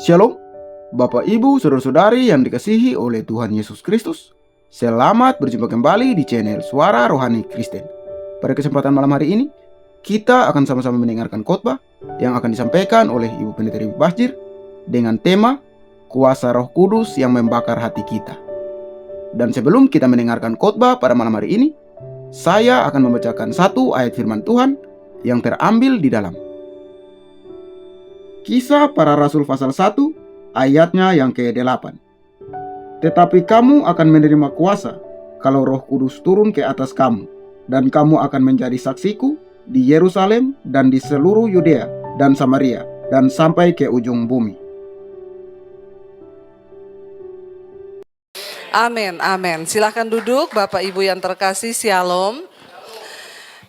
Shalom, Bapak Ibu, Saudara-saudari yang dikasihi oleh Tuhan Yesus Kristus. Selamat berjumpa kembali di channel Suara Rohani Kristen. Pada kesempatan malam hari ini, kita akan sama-sama mendengarkan khotbah yang akan disampaikan oleh Ibu Pendeta Dewi Basjir dengan tema Kuasa Roh Kudus yang membakar hati kita. Dan sebelum kita mendengarkan khotbah pada malam hari ini, saya akan membacakan satu ayat firman Tuhan yang terambil di dalam Kisah Para Rasul pasal 1 ayatnya yang ke-8. Tetapi kamu akan menerima kuasa kalau Roh Kudus turun ke atas kamu, dan kamu akan menjadi saksiku di Yerusalem dan di seluruh Yudea dan Samaria dan sampai ke ujung bumi. Amin, amin. Silahkan duduk Bapak Ibu yang terkasih, Shalom.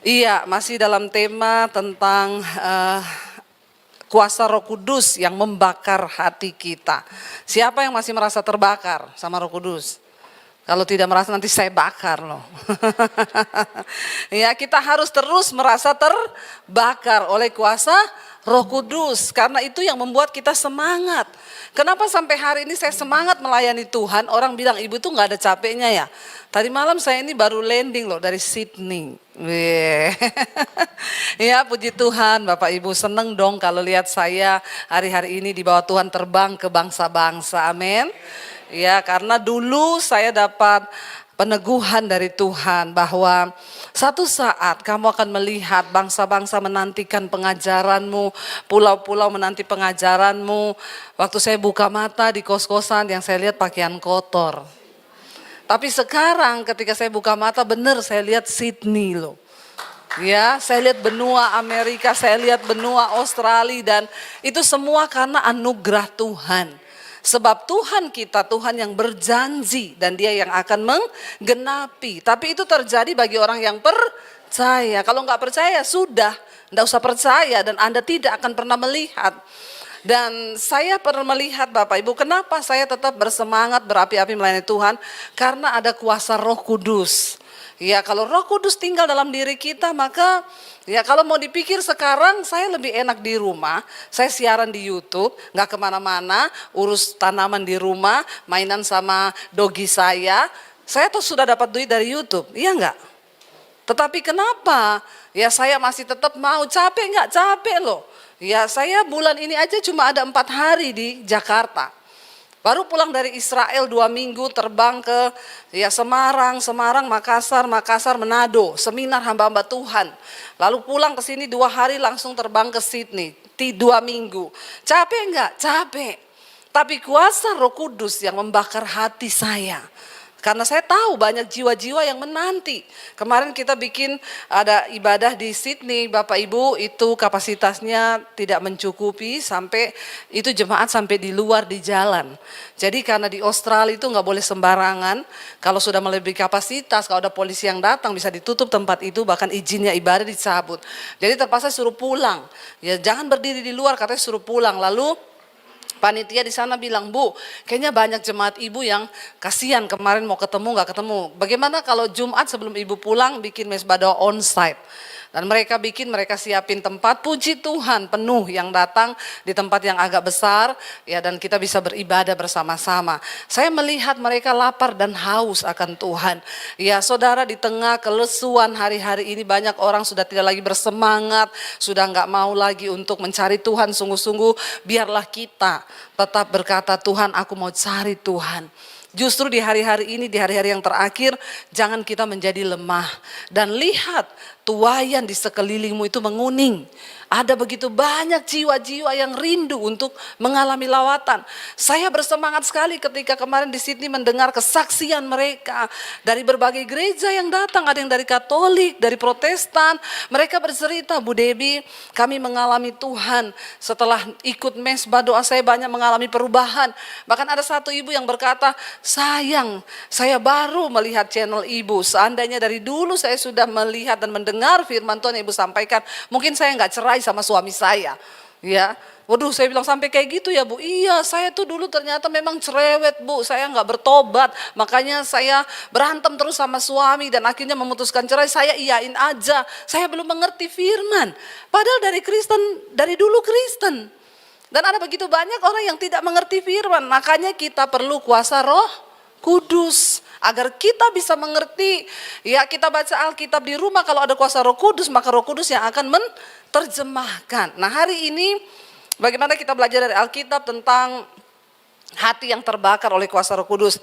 Iya, masih dalam tema tentang kuasa Roh Kudus yang membakar hati kita. Siapa yang masih merasa terbakar sama Roh Kudus? Kalau tidak merasa nanti saya bakar loh. Ya, kita harus terus merasa terbakar oleh kuasa Roh Kudus, karena itu yang membuat kita semangat. Kenapa sampai hari ini saya semangat melayani Tuhan? Orang bilang, ibu tuh gak ada capeknya ya. Tadi malam saya ini baru landing loh dari Sydney. Ya, puji Tuhan, Bapak Ibu, seneng dong kalau lihat saya hari-hari ini di bawah Tuhan terbang ke bangsa-bangsa. Amin. Ya, karena dulu saya dapat peneguhan dari Tuhan bahwa satu saat kamu akan melihat bangsa-bangsa menantikan pengajaranmu, pulau-pulau menanti pengajaranmu. Waktu saya buka mata di kos-kosan yang saya lihat pakaian kotor. Tapi sekarang ketika saya buka mata benar saya lihat Sydney loh. Ya, saya lihat benua Amerika, saya lihat benua Australia, dan itu semua karena anugerah Tuhan. Sebab Tuhan kita, Tuhan yang berjanji dan Dia yang akan menggenapi. Tapi itu terjadi bagi orang yang percaya. Kalau nggak percaya sudah, nggak usah percaya dan Anda tidak akan pernah melihat. Dan saya pernah melihat Bapak Ibu, kenapa saya tetap bersemangat berapi-api melayani Tuhan? Karena ada kuasa Roh Kudus. Ya, kalau Roh Kudus tinggal dalam diri kita, maka ya kalau mau dipikir sekarang saya lebih enak di rumah. Saya siaran di YouTube, gak kemana-mana, urus tanaman di rumah, mainan sama dogi saya. Saya tuh sudah dapat duit dari YouTube, iya gak? Tetapi kenapa? Ya saya masih tetap mau, capek gak? Capek loh. Ya saya bulan ini aja cuma ada 4 hari di Jakarta. Baru pulang dari Israel 2 minggu, terbang ke Semarang, Makassar, Manado, seminar hamba-hamba Tuhan. Lalu pulang ke sini 2 hari langsung terbang ke Sydney, 2 minggu. Capek enggak? Capek. Tapi kuasa Roh Kudus yang membakar hati saya. Karena saya tahu banyak jiwa-jiwa yang menanti. Kemarin kita bikin ada ibadah di Sydney, Bapak Ibu, itu kapasitasnya tidak mencukupi, sampai itu jemaat sampai di luar di jalan. Jadi karena di Australia itu nggak boleh sembarangan, kalau sudah melebihi kapasitas, kalau ada polisi yang datang bisa ditutup tempat itu, bahkan izinnya ibadah dicabut. Jadi terpaksa suruh pulang. Ya jangan berdiri di luar, katanya suruh pulang. Lalu panitia di sana bilang, Bu, kayaknya banyak jemaat ibu yang kasihan kemarin mau ketemu nggak ketemu. Bagaimana kalau Jumat sebelum ibu pulang bikin mesbah doa on-site? Dan mereka siapin tempat, puji Tuhan penuh yang datang di tempat yang agak besar, ya, dan kita bisa beribadah bersama-sama. Saya melihat mereka lapar dan haus akan Tuhan. Ya saudara, di tengah kelesuan hari-hari ini banyak orang sudah tidak lagi bersemangat, sudah nggak mau lagi untuk mencari Tuhan sungguh-sungguh. Biarlah kita tetap berkata, Tuhan aku mau cari Tuhan. Justru di hari-hari ini, di hari-hari yang terakhir, jangan kita menjadi lemah. Dan lihat, tuayan di sekelilingmu itu menguning. Ada begitu banyak jiwa-jiwa yang rindu untuk mengalami lawatan. Saya bersemangat sekali ketika kemarin di Sydney mendengar kesaksian mereka. Dari berbagai gereja yang datang, ada yang dari Katolik, dari Protestan. Mereka bercerita, Bu Debbie, kami mengalami Tuhan. Setelah ikut mesbah doa saya banyak mengalami perubahan. Bahkan ada satu ibu yang berkata, sayang, saya baru melihat channel ibu. Seandainya dari dulu saya sudah melihat dan mendengar firman Tuhan yang ibu sampaikan, mungkin saya nggak cerai sama suami saya. Ya, waduh, saya bilang sampai kayak gitu ya Bu. Iya, saya tuh dulu ternyata memang cerewet Bu. Saya nggak bertobat, makanya saya berantem terus sama suami dan akhirnya memutuskan cerai. Saya iyain aja. Saya belum mengerti firman. Padahal dari dulu Kristen. Dan ada begitu banyak orang yang tidak mengerti firman. Makanya kita perlu kuasa Roh Kudus. Agar kita bisa mengerti. Ya, kita baca Alkitab di rumah, kalau ada kuasa Roh Kudus, maka Roh Kudus yang akan menerjemahkan. Nah, hari ini bagaimana kita belajar dari Alkitab tentang hati yang terbakar oleh kuasa Roh Kudus.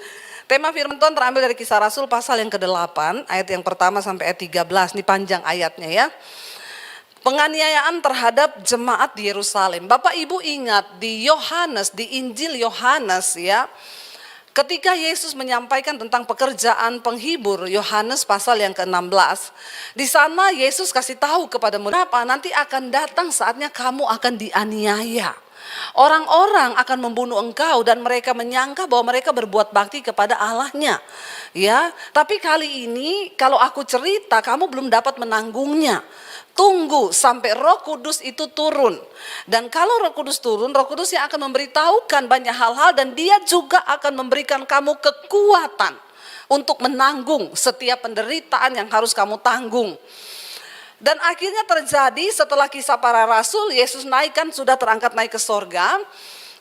Tema firman Tuhan terambil dari Kisah Rasul pasal yang ke-8, ayat yang pertama sampai ayat 13. Ini panjang ayatnya ya. Penganiayaan terhadap jemaat di Yerusalem. Bapak Ibu ingat di Yohanes, di Injil Yohanes ya, ketika Yesus menyampaikan tentang pekerjaan penghibur, Yohanes pasal yang ke-16, di sana Yesus kasih tahu kepada murid, nanti akan datang saatnya kamu akan dianiaya. Orang-orang akan membunuh engkau dan mereka menyangka bahwa mereka berbuat bakti kepada Allahnya. Ya, tapi kali ini kalau aku cerita kamu belum dapat menanggungnya. Tunggu sampai Roh Kudus itu turun. Dan kalau Roh Kudus turun, Roh Kudus yang akan memberitahukan banyak hal-hal dan dia juga akan memberikan kamu kekuatan untuk menanggung setiap penderitaan yang harus kamu tanggung. Dan akhirnya terjadi setelah Kisah Para Rasul, Yesus naik kan sudah terangkat naik ke sorga.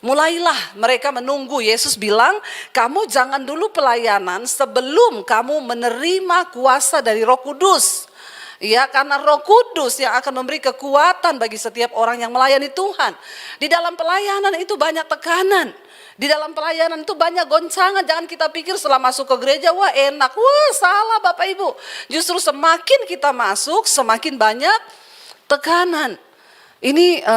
Mulailah mereka menunggu. Yesus bilang, kamu jangan dulu pelayanan sebelum kamu menerima kuasa dari Roh Kudus. Ya, karena Roh Kudus yang akan memberi kekuatan bagi setiap orang yang melayani Tuhan. Di dalam pelayanan itu banyak tekanan. Di dalam pelayanan itu banyak goncangan. Jangan kita pikir setelah masuk ke gereja, wah enak. Wah salah Bapak Ibu. Justru semakin kita masuk, semakin banyak tekanan. Ini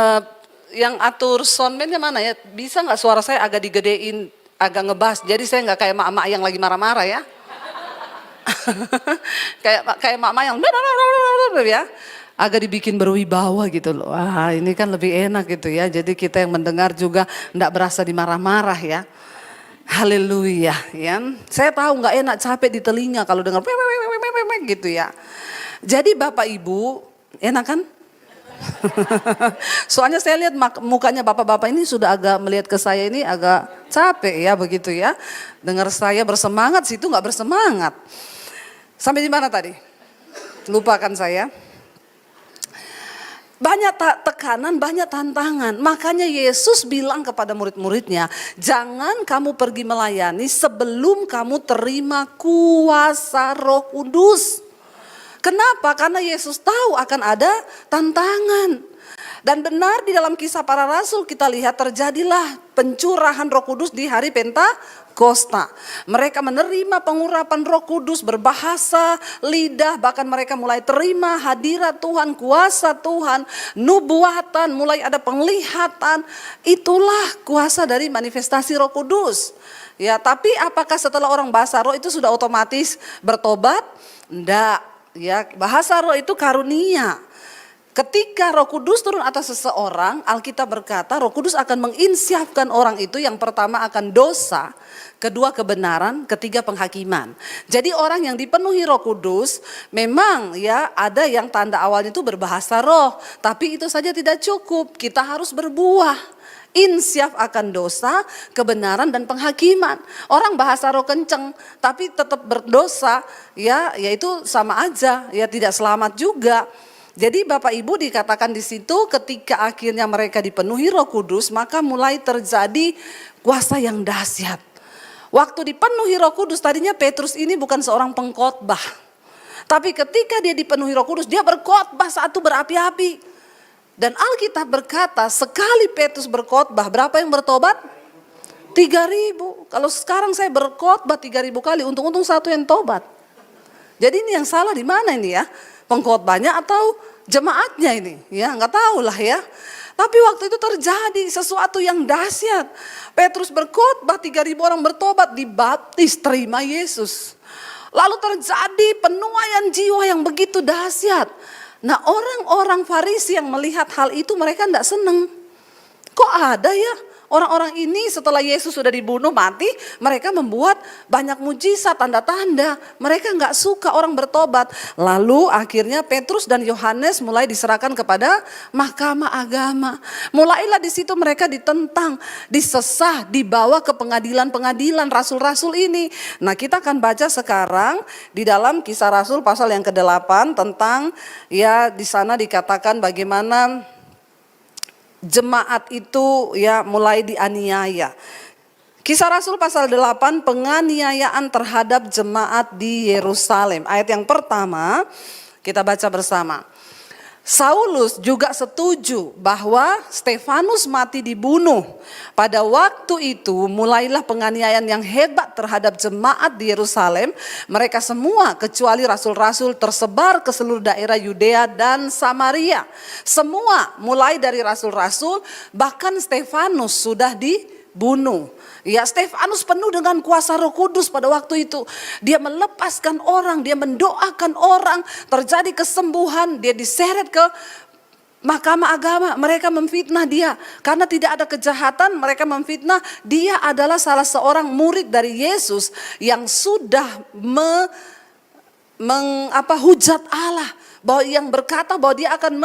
yang atur soundman-nya mana ya? Bisa nggak suara saya agak digedein, agak ngebas. Jadi saya nggak kayak mak-mak yang lagi marah-marah ya. kayak mama yang ya, agak dibikin berwibawa gitu loh. Wah, ini kan lebih enak gitu ya. Jadi kita yang mendengar juga enggak berasa dimarah-marah ya. Haleluya ya. Saya tahu nggak enak, capek di telinga kalau dengar gitu ya. Jadi Bapak Ibu, enak kan? Soalnya saya lihat mukanya bapak-bapak ini sudah agak melihat ke saya ini agak capek ya begitu ya. Dengar saya bersemangat, situ nggak bersemangat. Sampai di mana tadi? Lupakan saya. Banyak tekanan, banyak tantangan. Makanya Yesus bilang kepada murid-muridnya, jangan kamu pergi melayani sebelum kamu terima kuasa Roh Kudus. Kenapa? Karena Yesus tahu akan ada tantangan. Dan benar di dalam Kisah Para Rasul kita lihat terjadilah pencurahan Roh Kudus di hari Pentakosta. Mereka menerima pengurapan Roh Kudus, berbahasa lidah, bahkan mereka mulai terima hadirat Tuhan, kuasa Tuhan, nubuatan, mulai ada penglihatan. Itulah kuasa dari manifestasi Roh Kudus. Ya, tapi apakah setelah orang bahasa roh itu sudah otomatis bertobat? Enggak. Ya, bahasa roh itu karunia. Ketika Roh Kudus turun atas seseorang, Alkitab berkata Roh Kudus akan menginsyafkan orang itu, yang pertama akan dosa, kedua kebenaran, ketiga penghakiman. Jadi orang yang dipenuhi Roh Kudus memang ya ada yang tanda awalnya itu berbahasa roh, tapi itu saja tidak cukup, kita harus berbuah. Insyaf akan dosa, kebenaran dan penghakiman. Orang bahasa roh kenceng tapi tetap berdosa, ya itu sama aja, ya tidak selamat juga. Jadi Bapak Ibu dikatakan di situ ketika akhirnya mereka dipenuhi Roh Kudus, maka mulai terjadi kuasa yang dahsyat. Waktu dipenuhi Roh Kudus, tadinya Petrus ini bukan seorang pengkhotbah. Tapi ketika dia dipenuhi Roh Kudus, dia berkhotbah satu berapi-api. Dan Alkitab berkata sekali Petrus berkhotbah, berapa yang bertobat? 3.000. Kalau sekarang saya berkhotbah 3.000 kali, untung-untung satu yang tobat. Jadi ini yang salah di mana ini ya? Pengkhotbahnya atau jemaatnya ini? Ya nggak tahu lah ya. Tapi waktu itu terjadi sesuatu yang dahsyat. Petrus berkhotbah, 3.000 orang bertobat, dibaptis, terima Yesus. Lalu terjadi penuaian jiwa yang begitu dahsyat. Nah, orang-orang Farisi yang melihat hal itu mereka tidak senang. Kok ada ya orang-orang ini setelah Yesus sudah dibunuh mati, mereka membuat banyak mujizat, tanda-tanda. Mereka nggak suka orang bertobat. Lalu akhirnya Petrus dan Yohanes mulai diserahkan kepada mahkamah agama. Mulailah di situ mereka ditentang, disesah, dibawa ke pengadilan-pengadilan rasul-rasul ini. Nah, kita akan baca sekarang di dalam Kisah Rasul pasal yang ke-8 tentang ya di sana dikatakan bagaimana jemaat itu ya mulai dianiaya. Kisah Rasul pasal 8, penganiayaan terhadap jemaat di Yerusalem. Ayat yang pertama kita baca bersama. Saulus juga setuju bahwa Stefanus mati dibunuh. Pada waktu itu mulailah penganiayaan yang hebat terhadap jemaat di Yerusalem. Mereka semua kecuali rasul-rasul tersebar ke seluruh daerah Yudea dan Samaria. Semua mulai dari rasul-rasul, bahkan Stefanus sudah dibunuh. Ya, Stefanus penuh dengan kuasa Roh Kudus pada waktu itu. Dia melepaskan orang, dia mendoakan orang, terjadi kesembuhan, dia diseret ke mahkamah agama. Mereka memfitnah dia karena tidak ada kejahatan, mereka memfitnah. Dia adalah salah seorang murid dari Yesus yang sudah hujat Allah, bahwa yang berkata bahwa dia akan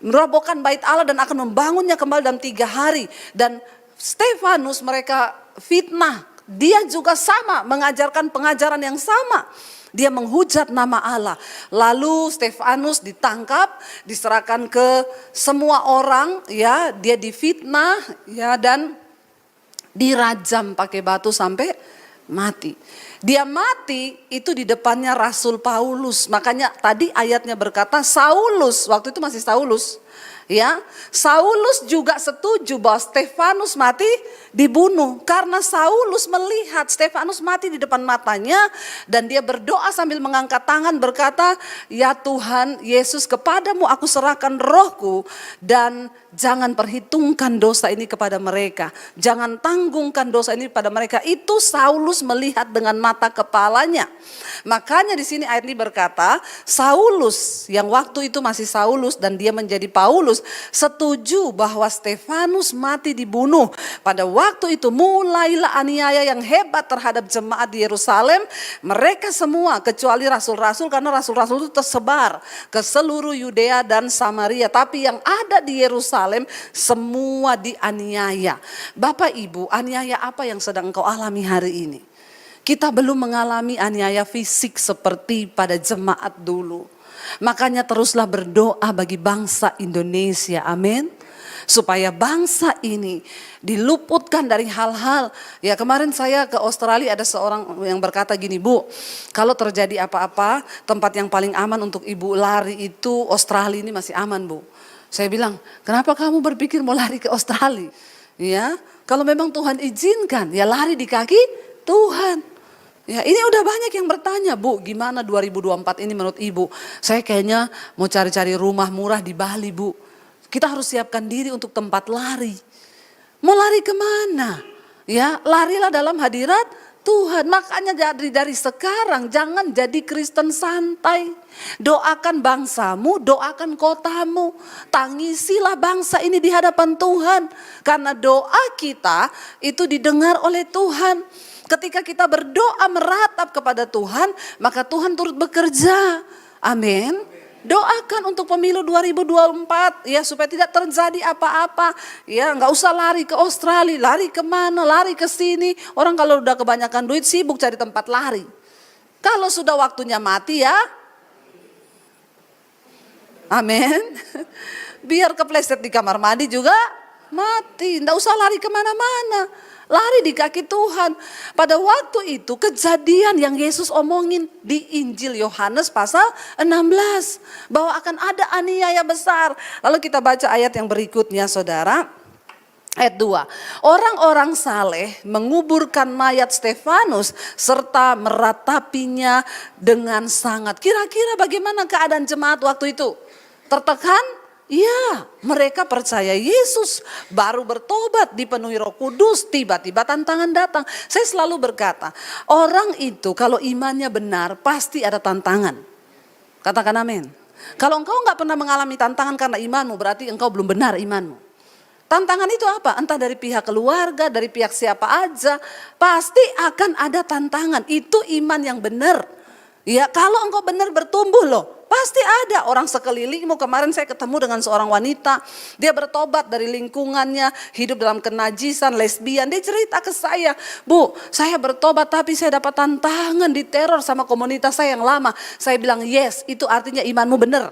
merobohkan bait Allah dan akan membangunnya kembali dalam 3 hari. Dan Stefanus mereka fitnah, dia juga sama mengajarkan pengajaran yang sama. Dia menghujat nama Allah. Lalu Stefanus ditangkap, diserahkan ke semua orang, ya, dia difitnah, ya, dan dirajam pakai batu sampai mati. Dia mati itu di depannya Rasul Paulus. Makanya tadi ayatnya berkata Saulus, waktu itu masih Saulus. Ya, Saulus juga setuju bahwa Stefanus mati dibunuh karena Saulus melihat Stefanus mati di depan matanya dan dia berdoa sambil mengangkat tangan berkata, "Ya Tuhan Yesus, kepadamu aku serahkan rohku dan jangan perhitungkan dosa ini kepada mereka. Jangan tanggungkan dosa ini pada mereka." Itu Saulus melihat dengan mata kepalanya. Makanya di sini ayat ini berkata, Saulus yang waktu itu masih Saulus dan dia menjadi Paulus setuju bahwa Stefanus mati dibunuh. Pada waktu itu mulailah aniaya yang hebat terhadap jemaat di Yerusalem. Mereka semua kecuali rasul-rasul, karena rasul-rasul itu tersebar ke seluruh Yudea dan Samaria. Tapi yang ada di Yerusalem semua dianiaya. Bapak Ibu, aniaya apa yang sedang engkau alami hari ini? Kita belum mengalami aniaya fisik seperti pada jemaat dulu. Makanya teruslah berdoa bagi bangsa Indonesia, amin. Supaya bangsa ini diluputkan dari hal-hal. Ya, kemarin saya ke Australia, ada seorang yang berkata gini, "Bu, kalau terjadi apa-apa, tempat yang paling aman untuk ibu lari itu Australia, ini masih aman, Bu." Saya bilang, "Kenapa kamu berpikir mau lari ke Australia?" Ya, kalau memang Tuhan izinkan, ya lari di kaki Tuhan. Ya, ini udah banyak yang bertanya, "Bu, gimana 2024 ini menurut Ibu?" Saya kayaknya mau cari-cari rumah murah di Bali, Bu. Kita harus siapkan diri untuk tempat lari. Mau lari kemana? Ya, larilah dalam hadirat Tuhan. Makanya dari sekarang jangan jadi Kristen santai. Doakan bangsamu, doakan kotamu. Tangisilah bangsa ini di hadapan Tuhan. Karena doa kita itu didengar oleh Tuhan. Ketika kita berdoa meratap kepada Tuhan, maka Tuhan turut bekerja. Amin. Doakan untuk pemilu 2024 ya, supaya tidak terjadi apa-apa. Ya, nggak usah lari ke Australia, lari kemana, lari ke sini. Orang kalau udah kebanyakan duit sibuk cari tempat lari. Kalau sudah waktunya mati ya, amin. Biar kepleset di kamar mandi juga mati. Nggak usah lari kemana-mana. Lari di kaki Tuhan. Pada waktu itu kejadian yang Yesus omongin di Injil Yohanes pasal 16. Bahwa akan ada aniaya besar. Lalu kita baca ayat yang berikutnya, saudara. Ayat 2. Orang-orang saleh menguburkan mayat Stefanus serta meratapinya dengan sangat. Kira-kira bagaimana keadaan jemaat waktu itu? Tertekan? Ya, mereka percaya Yesus, baru bertobat, dipenuhi Roh Kudus, tiba-tiba tantangan datang. Saya selalu berkata, orang itu kalau imannya benar pasti ada tantangan. Katakan amin. Kalau engkau nggak pernah mengalami tantangan karena imanmu, berarti engkau belum benar imanmu. Tantangan itu apa? Entah dari pihak keluarga, dari pihak siapa aja, pasti akan ada tantangan. Itu iman yang benar. Ya, kalau engkau benar bertumbuh loh. Pasti ada orang sekelilingmu. Kemarin saya ketemu dengan seorang wanita. Dia bertobat dari lingkungannya. Hidup dalam kenajisan, lesbian. Dia cerita ke saya. "Bu, saya bertobat tapi saya dapat tantangan, diteror sama komunitas saya yang lama." Saya bilang, "Yes, itu artinya imanmu benar."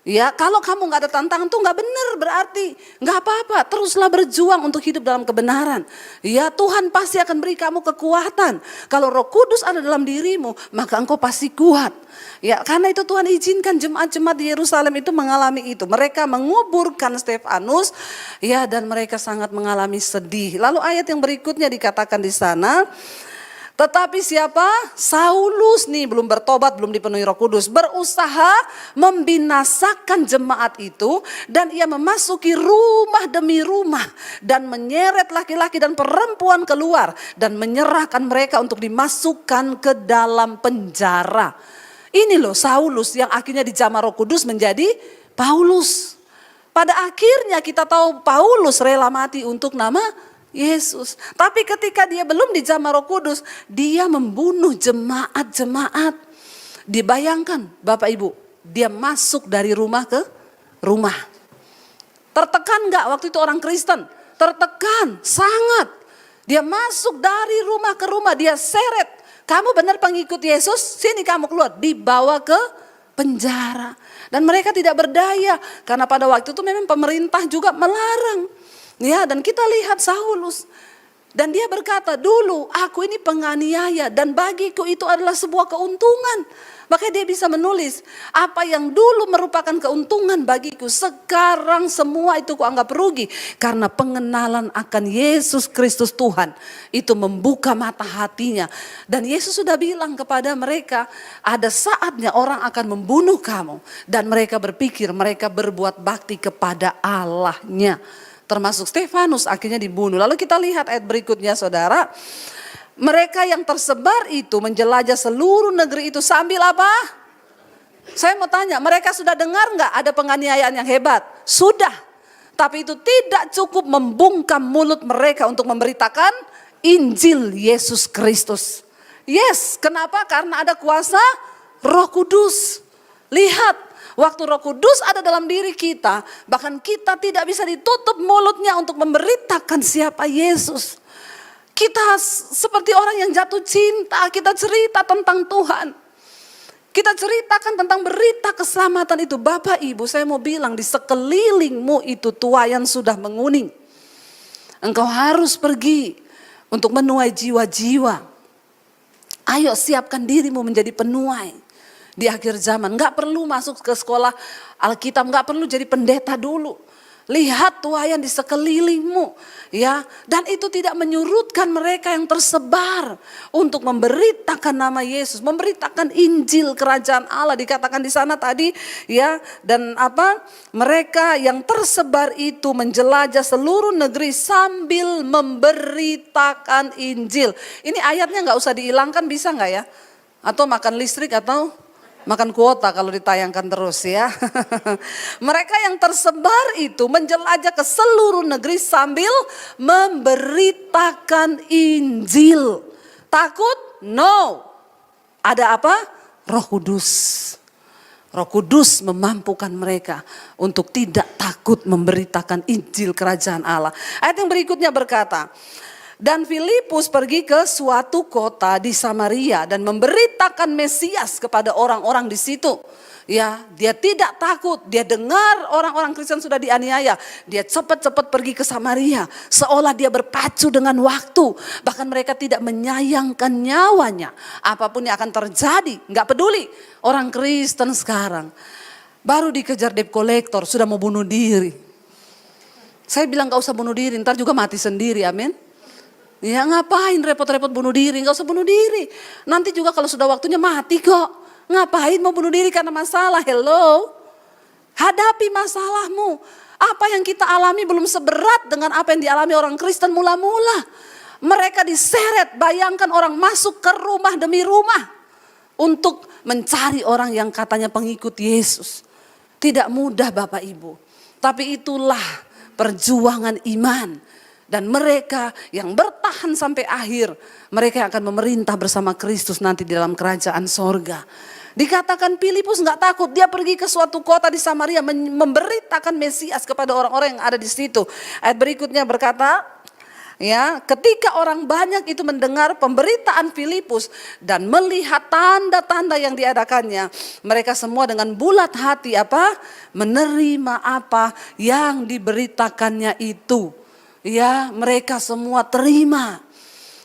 Ya, kalau kamu nggak ada tantangan tuh nggak benar berarti. Nggak apa-apa, teruslah berjuang untuk hidup dalam kebenaran. Ya, Tuhan pasti akan beri kamu kekuatan. Kalau Roh Kudus ada dalam dirimu, maka engkau pasti kuat. Ya, karena itu Tuhan izinkan jemaat-jemaat di Yerusalem itu mengalami itu. Mereka menguburkan Stefanus, ya, dan mereka sangat mengalami sedih. Lalu ayat yang berikutnya dikatakan di sana, tetapi siapa? Saulus nih belum bertobat, belum dipenuhi Roh Kudus, berusaha membinasakan jemaat itu, dan ia memasuki rumah demi rumah dan menyeret laki-laki dan perempuan keluar dan menyerahkan mereka untuk dimasukkan ke dalam penjara. Ini loh Saulus yang akhirnya dijamah Roh Kudus menjadi Paulus. Pada akhirnya kita tahu Paulus rela mati untuk nama Yesus. Tapi ketika dia belum dijamah Roh Kudus, dia membunuh jemaat-jemaat. Dibayangkan Bapak Ibu, dia masuk dari rumah ke rumah. Tertekan gak waktu itu orang Kristen? Tertekan, sangat. Dia masuk dari rumah ke rumah, dia seret. Kamu benar pengikut Yesus, sini kamu keluar. Dibawa ke penjara. Dan mereka tidak berdaya, karena pada waktu itu memang pemerintah juga melarang. Ya, dan kita lihat Saulus. Dan dia berkata, dulu aku ini penganiaya dan bagiku itu adalah sebuah keuntungan. Makanya dia bisa menulis, apa yang dulu merupakan keuntungan bagiku, sekarang semua itu kuanggap rugi. Karena pengenalan akan Yesus Kristus Tuhan itu membuka mata hatinya. Dan Yesus sudah bilang kepada mereka, ada saatnya orang akan membunuh kamu. Dan mereka berpikir mereka berbuat bakti kepada Allahnya. Termasuk Stefanus akhirnya dibunuh. Lalu kita lihat ayat berikutnya saudara. Mereka yang tersebar itu menjelajah seluruh negeri itu sambil apa? Saya mau tanya, mereka sudah dengar nggak ada penganiayaan yang hebat? Sudah. Tapi itu tidak cukup membungkam mulut mereka untuk memberitakan Injil Yesus Kristus. Yes, kenapa? Karena ada kuasa Roh Kudus. Lihat. Waktu Roh Kudus ada dalam diri kita, bahkan kita tidak bisa ditutup mulutnya untuk memberitakan siapa Yesus. Kita seperti orang yang jatuh cinta, kita cerita tentang Tuhan. Kita ceritakan tentang berita keselamatan itu. Bapak Ibu, saya mau bilang di sekelilingmu itu tuaian sudah menguning. Engkau harus pergi untuk menuai jiwa-jiwa. Ayo siapkan dirimu menjadi penuai. Di akhir zaman, gak perlu masuk ke sekolah Alkitab, gak perlu jadi pendeta dulu. Lihat tuaian di sekelilingmu, ya. Dan itu tidak menyurutkan mereka yang tersebar untuk memberitakan nama Yesus, memberitakan Injil Kerajaan Allah. Dikatakan di sana tadi, ya. Dan apa? Mereka yang tersebar itu menjelajah seluruh negeri sambil memberitakan Injil. Ini ayatnya nggak usah dihilangkan, bisa nggak ya? Atau makan listrik atau makan kuota kalau ditayangkan terus ya. Mereka yang tersebar itu menjelajah ke seluruh negeri sambil memberitakan Injil. Takut? No. Ada apa? Roh Kudus. Roh Kudus memampukan mereka untuk tidak takut memberitakan Injil Kerajaan Allah. Ayat yang berikutnya berkata, dan Filipus pergi ke suatu kota di Samaria dan memberitakan Mesias kepada orang-orang di situ. Ya, dia tidak takut. Dia dengar orang-orang Kristen sudah dianiaya. Dia cepat-cepat pergi ke Samaria. Seolah dia berpacu dengan waktu. Bahkan mereka tidak menyayangkan nyawanya. Apapun yang akan terjadi, nggak peduli. Orang Kristen sekarang baru dikejar debt collector, sudah mau bunuh diri. Saya bilang nggak usah bunuh diri, ntar juga mati sendiri, amin. Ya ngapain repot-repot bunuh diri, gak usah bunuh diri. Nanti juga kalau sudah waktunya mati kok. Ngapain mau bunuh diri karena masalah, hello. Hadapi masalahmu. Apa yang kita alami belum seberat dengan apa yang dialami orang Kristen mula-mula. Mereka diseret, bayangkan orang masuk ke rumah demi rumah. Untuk mencari orang yang katanya pengikut Yesus. Tidak mudah Bapak Ibu. Tapi itulah perjuangan iman. Dan mereka yang bertahan sampai akhir, mereka akan memerintah bersama Kristus nanti di dalam kerajaan sorga. Dikatakan Filipus gak takut, dia pergi ke suatu kota di Samaria memberitakan Mesias kepada orang-orang yang ada di situ. Ayat berikutnya berkata, Ya, ketika orang banyak itu mendengar pemberitaan Filipus dan melihat tanda-tanda yang diadakannya, mereka semua dengan bulat hati apa? Menerima apa yang diberitakannya itu. Ya, mereka semua terima.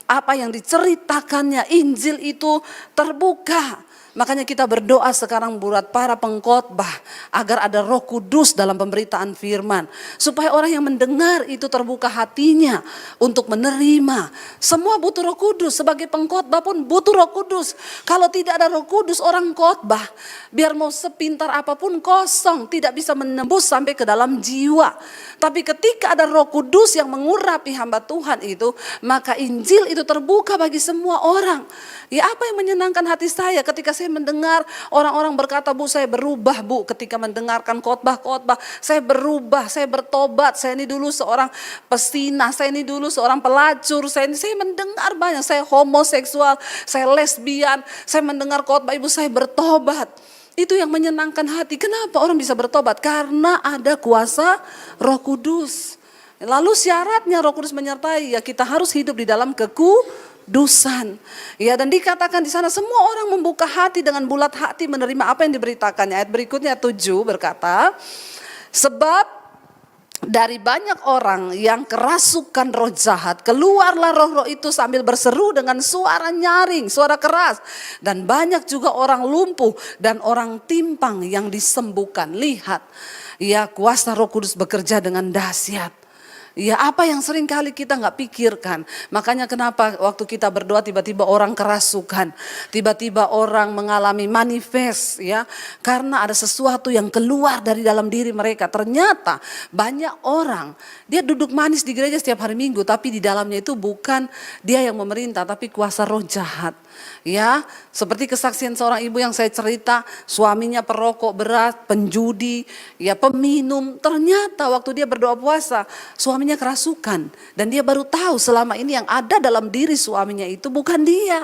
Apa yang diceritakannya, Injil itu terbuka. Makanya kita berdoa sekarang buat para pengkhotbah agar ada Roh Kudus dalam pemberitaan firman. Supaya orang yang mendengar itu terbuka hatinya untuk menerima. Semua butuh Roh Kudus, sebagai pengkhotbah pun butuh Roh Kudus. Kalau tidak ada Roh Kudus, orang khotbah biar mau sepintar apapun kosong, tidak bisa menembus sampai ke dalam jiwa. Tapi ketika ada Roh Kudus yang mengurapi hamba Tuhan itu, maka Injil itu terbuka bagi semua orang. Ya, apa yang menyenangkan hati saya ketika saya mendengar orang-orang berkata, Bu, saya berubah, Bu, ketika mendengarkan khotbah-khotbah. Saya berubah, saya bertobat. Saya ini dulu seorang pesina, saya ini dulu seorang pelacur, saya mendengar banyak, saya homoseksual, saya lesbian, saya mendengar khotbah Ibu, saya bertobat. Itu yang menyenangkan hati. Kenapa orang bisa bertobat? Karena ada kuasa Roh Kudus. Lalu syaratnya Roh Kudus menyertai, ya kita harus hidup di dalam kekudusan. Ya, dan dikatakan di sana semua orang membuka hati dengan bulat hati menerima apa yang diberitakannya. Ayat berikutnya 7 berkata, sebab dari banyak orang yang kerasukan roh jahat, keluarlah roh-roh itu sambil berseru dengan suara nyaring, suara keras. Dan banyak juga orang lumpuh dan orang timpang yang disembuhkan. Lihat, ya kuasa Roh Kudus bekerja dengan dahsyat. Ya, apa yang sering kali kita nggak pikirkan. Makanya kenapa waktu kita berdoa tiba-tiba orang kerasukan, tiba-tiba orang mengalami manifest, ya, karena ada sesuatu yang keluar dari dalam diri mereka. Ternyata banyak orang dia duduk manis di gereja setiap hari Minggu, tapi di dalamnya itu bukan dia yang memerintah, tapi kuasa roh jahat. Ya, seperti kesaksian seorang ibu yang saya cerita, suaminya perokok berat, penjudi, ya peminum. Ternyata waktu dia berdoa puasa, suaminya kerasukan. Dan dia baru tahu selama ini yang ada dalam diri suaminya itu bukan dia.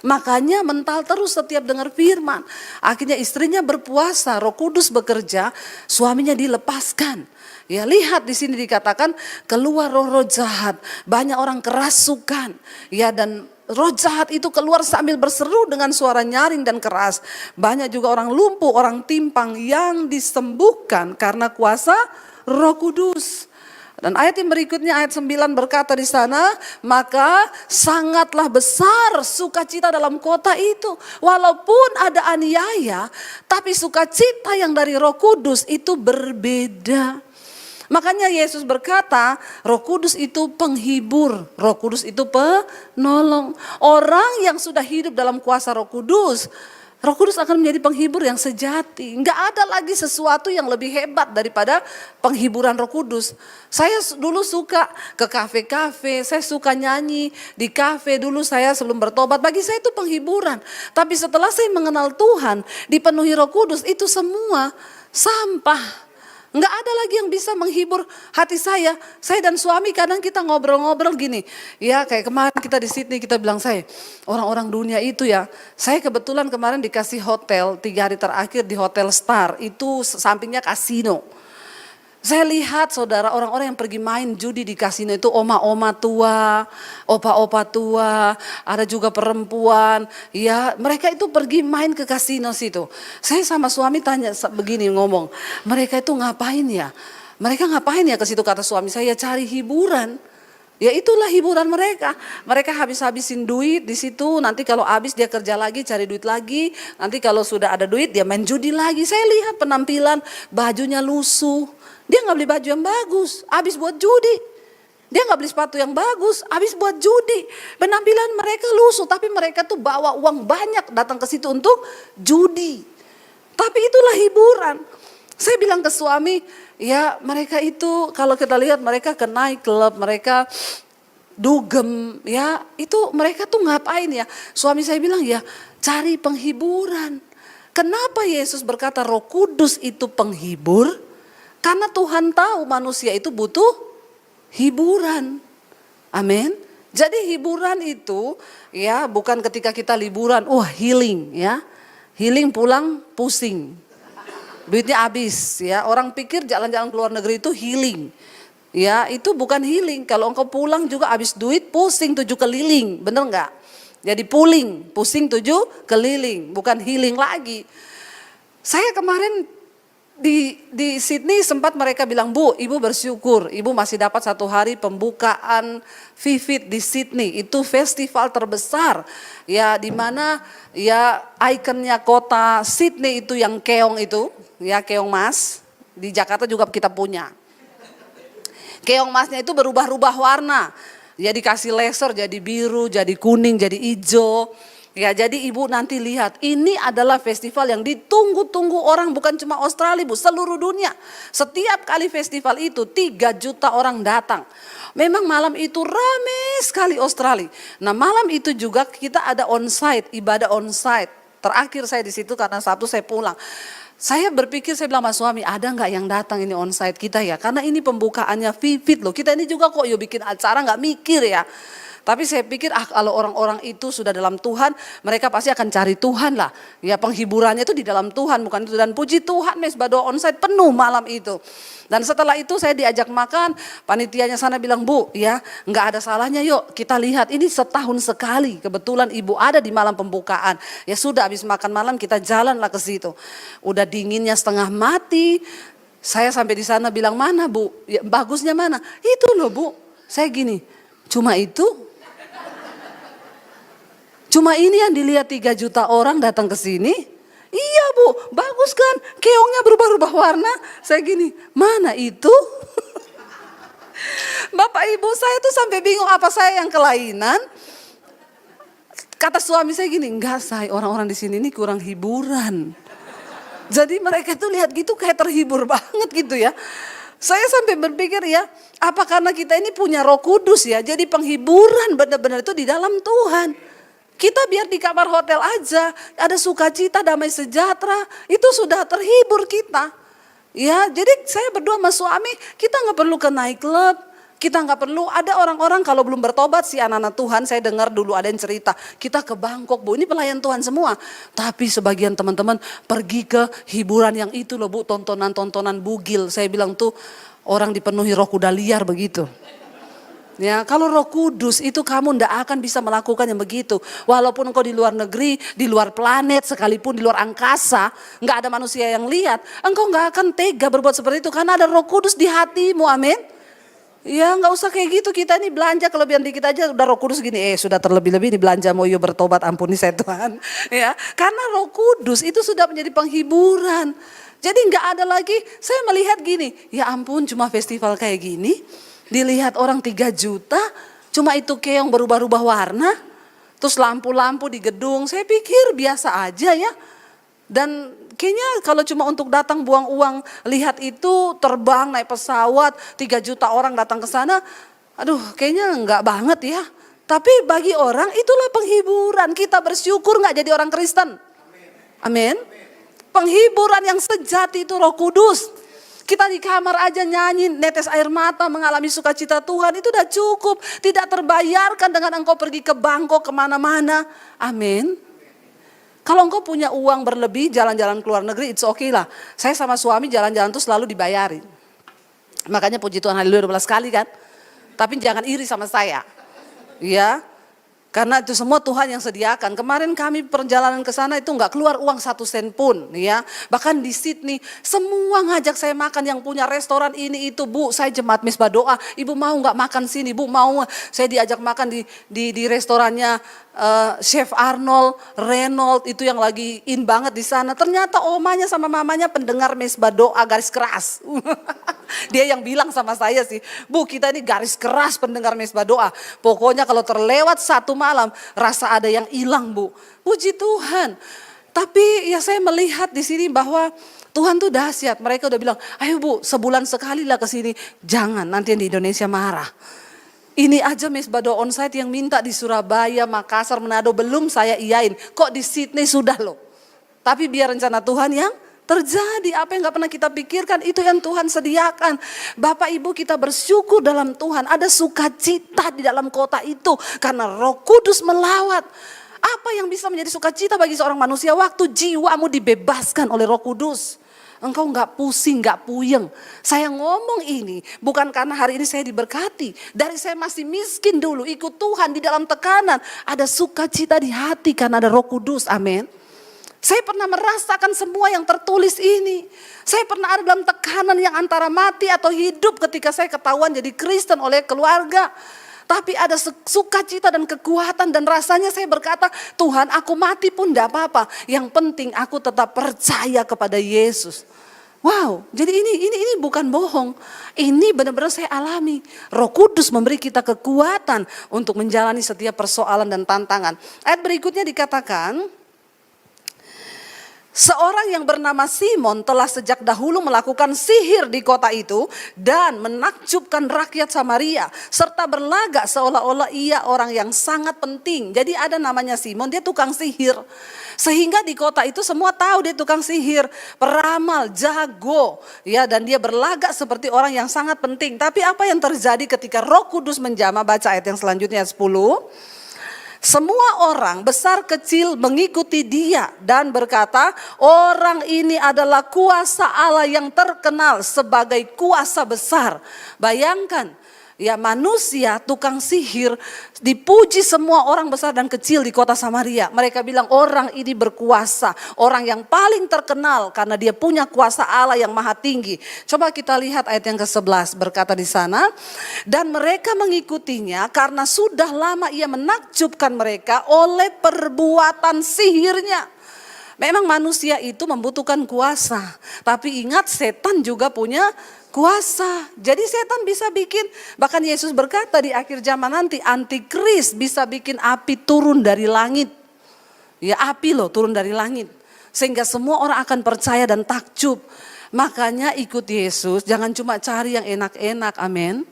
Makanya mental terus setiap dengar firman. Akhirnya istrinya berpuasa, Roh Kudus bekerja, suaminya dilepaskan. Ya, lihat di sini dikatakan keluar roh-roh jahat, banyak orang kerasukan. Ya, dan roh jahat itu keluar sambil berseru dengan suara nyaring dan keras. Banyak juga orang lumpuh, orang timpang yang disembuhkan karena kuasa Roh Kudus. Dan ayat yang berikutnya ayat 9 berkata di sana, maka sangatlah besar sukacita dalam kota itu. Walaupun ada aniaya, tapi sukacita yang dari Roh Kudus itu berbeda. Makanya Yesus berkata, Roh Kudus itu penghibur, Roh Kudus itu penolong. Orang yang sudah hidup dalam kuasa Roh Kudus, Roh Kudus akan menjadi penghibur yang sejati. Enggak ada lagi sesuatu yang lebih hebat daripada penghiburan Roh Kudus. Saya dulu suka ke kafe-kafe, saya suka nyanyi di kafe dulu saya sebelum bertobat. Bagi saya itu penghiburan. Tapi setelah saya mengenal Tuhan, dipenuhi Roh Kudus, itu semua sampah. Enggak ada lagi yang bisa menghibur hati saya. Saya dan suami kadang kita ngobrol-ngobrol gini. Ya, kayak kemarin kita di Sydney kita bilang, saya orang-orang dunia itu ya. Saya kebetulan kemarin dikasih hotel 3 hari terakhir di Hotel Star. Itu sampingnya kasino. Saya lihat saudara, orang-orang yang pergi main judi di kasino itu oma-oma tua, opa-opa tua, ada juga perempuan. Ya, mereka itu pergi main ke kasino situ. Saya sama suami tanya begini, ngomong, mereka itu ngapain ya? Mereka ngapain ya ke situ, kata suami saya, cari hiburan. Ya itulah hiburan mereka. Mereka habis-habisin duit di situ. Nanti kalau habis dia kerja lagi, cari duit lagi. Nanti kalau sudah ada duit dia main judi lagi. Saya lihat penampilan, bajunya lusuh. Dia gak beli baju yang bagus, habis buat judi. Dia gak beli sepatu yang bagus, habis buat judi. Penampilan mereka lusuh, tapi mereka tuh bawa uang banyak datang ke situ untuk judi. Tapi itulah hiburan. Saya bilang ke suami, ya mereka itu kalau kita lihat mereka ke night club, mereka dugem, ya itu mereka tuh ngapain ya? Suami saya bilang, ya cari penghiburan. Kenapa Yesus berkata Roh Kudus itu penghibur? Karena Tuhan tahu manusia itu butuh hiburan. Amin. Jadi hiburan itu ya bukan ketika kita liburan, healing ya. Healing pulang pusing. Duitnya habis ya. Orang pikir jalan-jalan ke luar negeri itu healing. Ya, itu bukan healing. Kalau engkau pulang juga habis duit, pusing 7 keliling, bener nggak? Jadi pusing 7 keliling, bukan healing lagi. Saya kemarin di Sydney sempat mereka bilang, Bu, ibu bersyukur, ibu masih dapat 1 hari pembukaan Vivid di Sydney. Itu festival terbesar, ya, di mana ya ikonnya kota Sydney itu yang keong itu, ya keong mas. Di Jakarta juga kita punya. Keong masnya itu berubah-ubah warna, ya dikasih laser jadi biru, jadi kuning, jadi hijau. Ya, jadi ibu nanti lihat, ini adalah festival yang ditunggu-tunggu orang, bukan cuma Australia, Bu, seluruh dunia. Setiap kali festival itu 3 juta orang datang. Memang malam itu ramai sekali Australia. Nah, malam itu juga kita ada onsite, ibadah onsite. Terakhir saya di situ karena Sabtu saya pulang. Saya berpikir, saya bilang sama suami, ada nggak yang datang ini onsite kita ya? Karena ini pembukaannya Vivid loh. Kita ini juga kok yuk bikin acara nggak mikir ya. Tapi saya pikir kalau orang-orang itu sudah dalam Tuhan, mereka pasti akan cari Tuhan lah. Ya, penghiburannya itu di dalam Tuhan, bukan itu. Dan puji Tuhan, Mesbah Doa onsite penuh malam itu. Dan setelah itu saya diajak makan, panitianya sana bilang, Bu, ya nggak ada salahnya, yuk kita lihat. Ini setahun sekali, kebetulan ibu ada di malam pembukaan. Ya sudah, habis makan malam kita jalanlah ke situ. Udah dinginnya setengah mati. Saya sampai di sana bilang, mana Bu? Ya, bagusnya mana? Itu loh Bu. Saya gini, cuma itu? Cuma ini yang dilihat 3 juta orang datang ke sini? Iya Bu, bagus kan? Keongnya berubah-ubah warna. Saya gini, mana itu? Bapak Ibu, saya tuh sampai bingung, apa saya yang kelainan? Kata suami saya gini, enggak say, orang-orang di sini ini kurang hiburan. Jadi mereka tuh lihat gitu kayak terhibur banget gitu ya. Saya sampai berpikir ya, apa karena kita ini punya Roh Kudus ya, jadi penghiburan benar-benar itu di dalam Tuhan. Kita biar di kamar hotel aja, ada sukacita, damai sejahtera, itu sudah terhibur kita. Ya, jadi saya berdua sama suami, kita nggak perlu ke night club, kita nggak perlu, ada orang-orang kalau belum bertobat si anak-anak Tuhan, saya dengar dulu ada yang cerita, kita ke Bangkok Bu, ini pelayan Tuhan semua. Tapi sebagian teman-teman pergi ke hiburan yang itu loh Bu, tontonan-tontonan bugil. Saya bilang tuh orang dipenuhi roh kuda liar begitu. Ya, kalau Roh Kudus itu kamu ndak akan bisa melakukan yang begitu. Walaupun engkau di luar negeri, di luar planet, sekalipun di luar angkasa, nggak ada manusia yang lihat, engkau nggak akan tega berbuat seperti itu karena ada Roh Kudus di hatimu, amin. Ya, nggak usah kayak gitu, kita ini belanja kelebihan dikit aja udah Roh Kudus gini, sudah terlebih-lebih ini belanja mau yuk bertobat, ampuni saya Tuhan. Ya, karena Roh Kudus itu sudah menjadi penghiburan. Jadi nggak ada lagi, saya melihat gini, ya ampun cuma festival kayak gini. Dilihat orang 3 juta, cuma itu keong berubah-ubah warna, terus lampu-lampu di gedung, saya pikir biasa aja ya. Dan kayaknya kalau cuma untuk datang buang uang, lihat itu terbang naik pesawat, 3 juta orang datang ke sana, aduh kayaknya enggak banget ya. Tapi bagi orang itulah penghiburan, kita bersyukur enggak jadi orang Kristen. Amin. Penghiburan yang sejati itu Roh Kudus. Kita di kamar aja nyanyi, netes air mata, mengalami sukacita Tuhan, itu udah cukup. Tidak terbayarkan dengan engkau pergi ke Bangkok, kemana-mana. Amin. Kalau engkau punya uang berlebih, jalan-jalan ke luar negeri, it's okay lah. Saya sama suami jalan-jalan tuh selalu dibayarin. Makanya puji Tuhan, haleluya 12 kali kan. Tapi jangan iri sama saya. Ya. Karena itu semua Tuhan yang sediakan. Kemarin kami perjalanan ke sana itu nggak keluar uang 1 sen pun, ya. Bahkan di Sydney semua ngajak saya makan yang punya restoran ini itu, Bu. Saya jemaat Mesbah Doa. Ibu mau nggak makan sini, Bu? Mau. Saya diajak makan di restorannya Chef Arnold, Reynolds itu yang lagi in banget di sana. Ternyata omanya sama mamanya pendengar Mesbah Doa garis keras. Dia yang bilang sama saya sih, Bu kita ini garis keras pendengar Mesbah Doa. Pokoknya kalau terlewat 1 malam rasa ada yang hilang Bu. Puji Tuhan. Tapi ya saya melihat di sini bahwa Tuhan tuh dahsyat. Mereka udah bilang, ayo Bu sebulan sekali lah ke sini. Jangan nanti yang di Indonesia marah. Ini aja Mesbah Doa onsite yang minta di Surabaya, Makassar, Manado belum saya iyain. Kok di Sydney sudah loh. Tapi biar rencana Tuhan yang terjadi, apa yang gak pernah kita pikirkan itu yang Tuhan sediakan. Bapak Ibu kita bersyukur dalam Tuhan, ada sukacita di dalam kota itu karena Roh Kudus melawat. Apa yang bisa menjadi sukacita bagi seorang manusia? Waktu jiwamu dibebaskan oleh Roh Kudus. engkau nggak pusing, nggak puyeng. Saya ngomong ini bukan karena hari ini saya diberkati. Dari saya masih miskin dulu, ikut Tuhan di dalam tekanan. Ada sukacita di hati karena ada Roh Kudus, amin. Saya pernah merasakan semua yang tertulis ini. Saya pernah ada dalam tekanan yang antara mati atau hidup ketika saya ketahuan jadi Kristen oleh keluarga. Tapi ada sukacita dan kekuatan dan rasanya saya berkata, Tuhan aku mati pun tidak apa-apa. Yang penting aku tetap percaya kepada Yesus. Wow, jadi ini bukan bohong. Ini benar-benar saya alami. Roh Kudus memberi kita kekuatan untuk menjalani setiap persoalan dan tantangan. Ayat berikutnya dikatakan, seorang yang bernama Simon telah sejak dahulu melakukan sihir di kota itu dan menakjubkan rakyat Samaria serta berlagak seolah-olah ia orang yang sangat penting. Jadi ada namanya Simon, dia tukang sihir. Sehingga di kota itu semua tahu dia tukang sihir, peramal, jago, ya, dan dia berlagak seperti orang yang sangat penting. Tapi apa yang terjadi ketika Roh Kudus menjamah? Baca ayat yang selanjutnya, ayat 10. Semua orang besar kecil mengikuti dia dan berkata, orang ini adalah kuasa Allah yang terkenal sebagai kuasa besar. Bayangkan, ya, manusia tukang sihir dipuji semua orang besar dan kecil di kota Samaria. Mereka bilang orang ini berkuasa, orang yang paling terkenal karena dia punya kuasa Allah yang maha tinggi. Coba kita lihat ayat yang ke-11, berkata di sana, dan mereka mengikutinya karena sudah lama ia menakjubkan mereka oleh perbuatan sihirnya. Memang manusia itu membutuhkan kuasa, tapi ingat setan juga punya kuasa. Jadi setan bisa bikin, bahkan Yesus berkata di akhir zaman nanti antikris bisa bikin api turun dari langit. Ya, api loh turun dari langit. Sehingga semua orang akan percaya dan takjub. Makanya ikut Yesus, jangan cuma cari yang enak-enak, amin.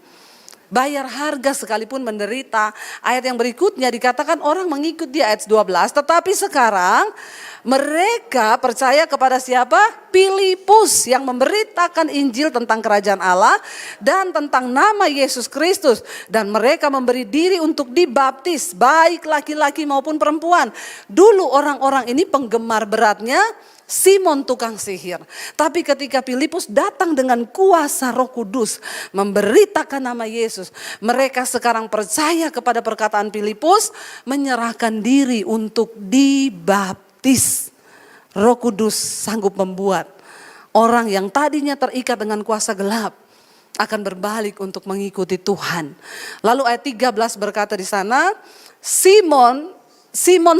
Bayar harga sekalipun menderita. Ayat yang berikutnya dikatakan orang mengikut dia, ayat 12. Tetapi sekarang mereka percaya kepada siapa? Filipus yang memberitakan Injil tentang kerajaan Allah dan tentang nama Yesus Kristus. Dan mereka memberi diri untuk dibaptis, baik laki-laki maupun perempuan. Dulu orang-orang ini penggemar beratnya Simon tukang sihir. Tapi ketika Filipus datang dengan kuasa Roh Kudus memberitakan nama Yesus, mereka sekarang percaya kepada perkataan Filipus, menyerahkan diri untuk dibaptis. Roh Kudus sanggup membuat orang yang tadinya terikat dengan kuasa gelap akan berbalik untuk mengikuti Tuhan. Lalu ayat 13 berkata di sana, Simon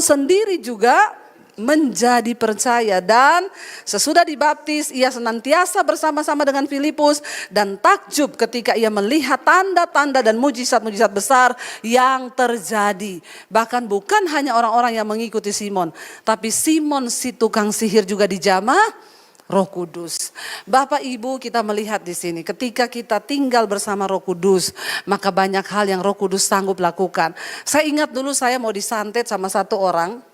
sendiri juga menjadi percaya dan sesudah dibaptis ia senantiasa bersama-sama dengan Filipus dan takjub ketika ia melihat tanda-tanda dan mujizat-mujizat besar yang terjadi. Bahkan bukan hanya orang-orang yang mengikuti Simon, tapi Simon si tukang sihir juga dijamah Roh Kudus. Bapak Ibu, kita melihat di sini ketika kita tinggal bersama Roh Kudus, maka banyak hal yang Roh Kudus sanggup lakukan. Saya ingat dulu saya mau disantet sama satu orang.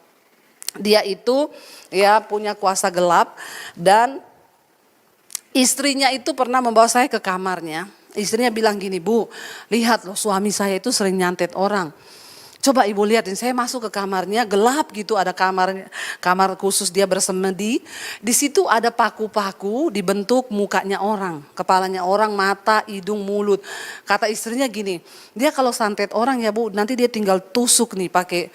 Dia itu ya punya kuasa gelap dan istrinya itu pernah membawa saya ke kamarnya. Istrinya bilang gini, Bu, lihat loh suami saya itu sering nyantet orang. Coba Ibu lihatin, saya masuk ke kamarnya gelap gitu, ada kamar khusus dia bersemedi. Di situ ada paku-paku dibentuk mukanya orang, kepalanya orang, mata, hidung, mulut. Kata istrinya gini, dia kalau santet orang ya Bu, nanti dia tinggal tusuk nih pakai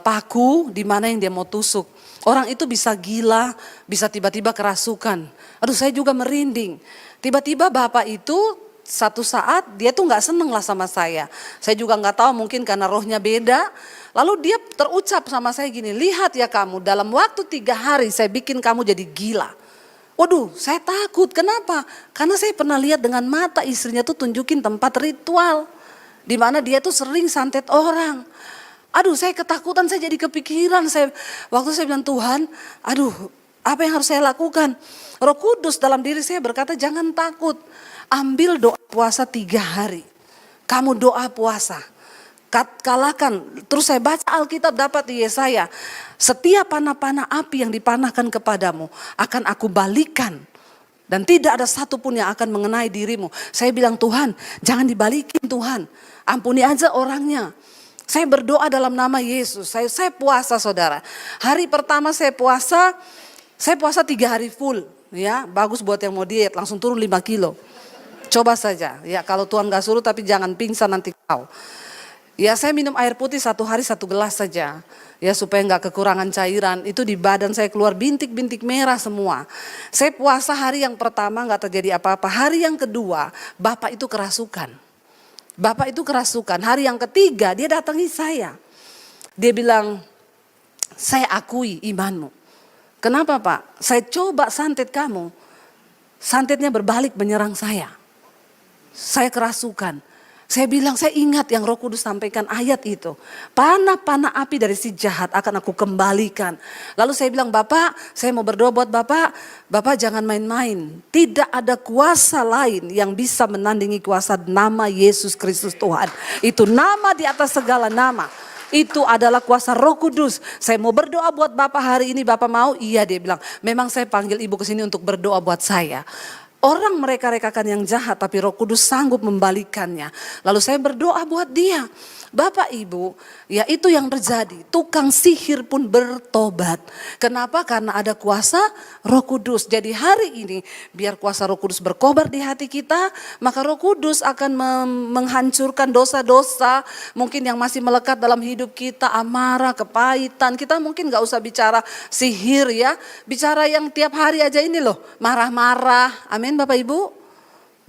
paku di mana yang dia mau tusuk. Orang itu bisa gila, bisa tiba-tiba kerasukan. Aduh, saya juga merinding. Tiba-tiba bapak itu satu saat dia tuh nggak seneng lah sama saya. Saya juga nggak tahu, mungkin karena rohnya beda. Lalu dia terucap sama saya gini, lihat ya kamu, dalam waktu 3 hari saya bikin kamu jadi gila. Waduh, saya takut. Kenapa? Karena saya pernah lihat dengan mata istrinya tuh tunjukin tempat ritual, di mana dia tuh sering santet orang. Aduh, saya ketakutan, saya jadi kepikiran. Waktu saya bilang, Tuhan, aduh, apa yang harus saya lakukan? Roh Kudus dalam diri saya berkata, jangan takut. Ambil doa puasa 3 hari. Kamu doa puasa. Kalahkan. Terus saya baca Alkitab, dapat di Yesaya. Setiap panah-panah api yang dipanahkan kepadamu akan aku balikan. Dan tidak ada satupun yang akan mengenai dirimu. Saya bilang, Tuhan, jangan dibalikin Tuhan. Ampuni aja orangnya. Saya berdoa dalam nama Yesus. Saya puasa saudara. Hari pertama saya puasa, Saya puasa 3 hari full, ya bagus buat yang mau diet, langsung turun 5 kilo. Coba saja, ya kalau Tuhan gak suruh tapi jangan pingsan nanti kau. Ya saya minum air putih 1 hari 1 gelas saja. Ya supaya nggak kekurangan cairan, itu di badan saya keluar bintik-bintik merah semua. Saya puasa hari yang pertama nggak terjadi apa-apa, hari yang kedua Bapak itu kerasukan. Bapak itu kerasukan, hari yang ketiga dia datangi saya. Dia bilang, saya akui imanmu. Kenapa Pak? Saya coba santet kamu, santetnya berbalik menyerang saya. Saya kerasukan. Saya bilang, saya ingat yang Roh Kudus sampaikan ayat itu. Panah-panah api dari si jahat akan aku kembalikan. Lalu saya bilang, Bapak, saya mau berdoa buat Bapak. Bapak jangan main-main. Tidak ada kuasa lain yang bisa menandingi kuasa nama Yesus Kristus Tuhan. Itu nama di atas segala nama. Itu adalah kuasa Roh Kudus. Saya mau berdoa buat Bapak hari ini. Bapak mau? Iya, dia bilang. Memang saya panggil ibu ke sini untuk berdoa buat saya. Orang mereka-rekakan yang jahat tapi Roh Kudus sanggup membalikannya. Lalu saya berdoa buat dia. Bapak Ibu, ya itu yang terjadi. Tukang sihir pun bertobat. Kenapa? Karena ada kuasa Roh Kudus. Jadi hari ini biar kuasa Roh Kudus berkobar di hati kita, maka Roh Kudus akan menghancurkan dosa-dosa mungkin yang masih melekat dalam hidup kita, amarah, kepahitan. Kita mungkin gak usah bicara sihir ya, bicara yang tiap hari aja ini loh, marah-marah. Amin Bapak Ibu.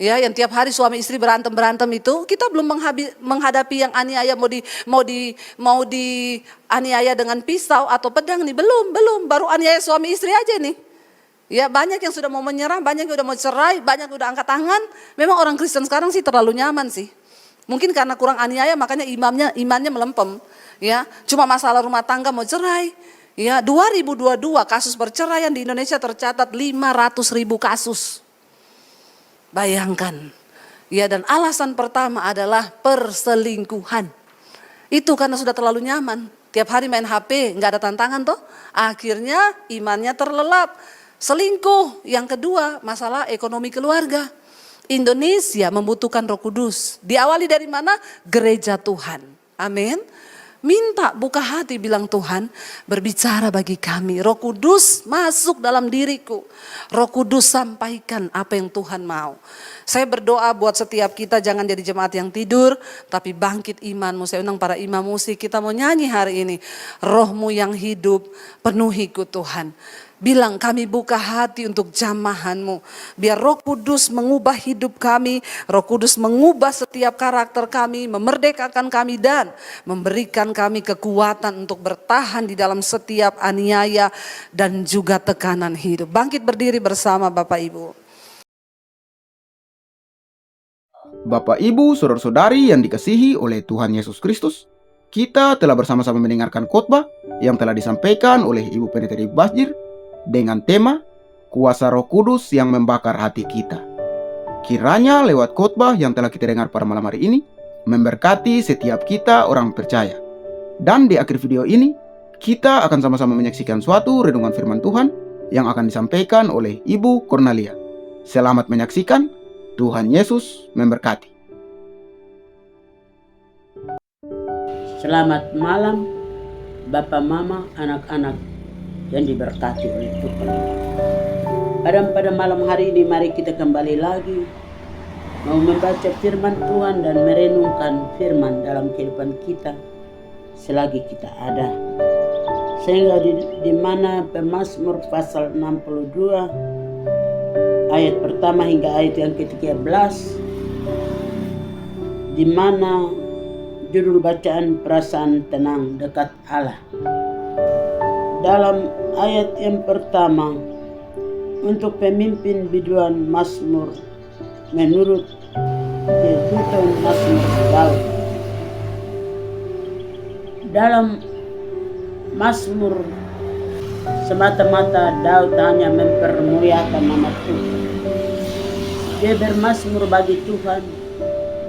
Ya, yang tiap hari suami istri berantem itu, kita belum menghadapi yang aniaya mau dianiaya dengan pisau atau pedang nih, belum, baru aniaya suami istri aja nih. Ya, banyak yang sudah mau menyerah, banyak yang udah mau cerai, banyak yang udah angkat tangan. Memang orang Kristen sekarang sih terlalu nyaman sih. Mungkin karena kurang aniaya makanya imannya melempem. Ya, cuma masalah rumah tangga mau cerai. Ya, 2022 kasus perceraian di Indonesia tercatat 500.000 kasus. Bayangkan, ya dan alasan pertama adalah perselingkuhan. Itu karena sudah terlalu nyaman, tiap hari main HP, nggak ada tantangan toh. Akhirnya imannya terlelap, selingkuh. Yang kedua, masalah ekonomi keluarga. Indonesia membutuhkan Roh Kudus. Diawali dari mana? Gereja Tuhan. Amin. Minta buka hati, bilang Tuhan berbicara bagi kami. Roh Kudus masuk dalam diriku. Roh Kudus sampaikan apa yang Tuhan mau. Saya berdoa buat setiap kita jangan jadi jemaat yang tidur. Tapi bangkit imanmu. Saya undang para imam musik, kita mau nyanyi hari ini. Rohmu yang hidup penuhiku Tuhan. Bilang kami buka hati untuk jamahanmu. Biar Roh Kudus mengubah hidup kami. Roh Kudus mengubah setiap karakter kami. Memerdekakan kami dan memberikan kami kekuatan untuk bertahan di dalam setiap aniaya dan juga tekanan hidup. Bangkit berdiri bersama Bapak Ibu. Bapak Ibu, saudara-saudari yang dikasihi oleh Tuhan Yesus Kristus. Kita telah bersama-sama mendengarkan khotbah yang telah disampaikan oleh Ibu Pendeta Basjir dengan tema kuasa Roh Kudus yang membakar hati kita. Kiranya lewat khotbah yang telah kita dengar pada malam hari ini memberkati setiap kita orang percaya. Dan di akhir video ini kita akan sama-sama menyaksikan suatu renungan firman Tuhan yang akan disampaikan oleh Ibu Cornelia. Selamat menyaksikan. Tuhan Yesus memberkati. Selamat malam Bapak, Mama, anak-anak yang diberkati oleh Tuhan. Pada malam hari ini mari kita kembali lagi mau membaca firman Tuhan dan merenungkan firman dalam kehidupan kita selagi kita ada. Sehingga di mana Pemazmur pasal 62 ayat pertama hingga ayat yang ke-13, di mana judul bacaan perasaan tenang dekat Allah. Dalam ayat yang pertama, untuk pemimpin biduan Mazmur menurut Yedutun Mazmur Daud. Dalam Mazmur semata-mata Daud hanya mempermuliakan nama Tuhan. Dia bermazmur bagi Tuhan,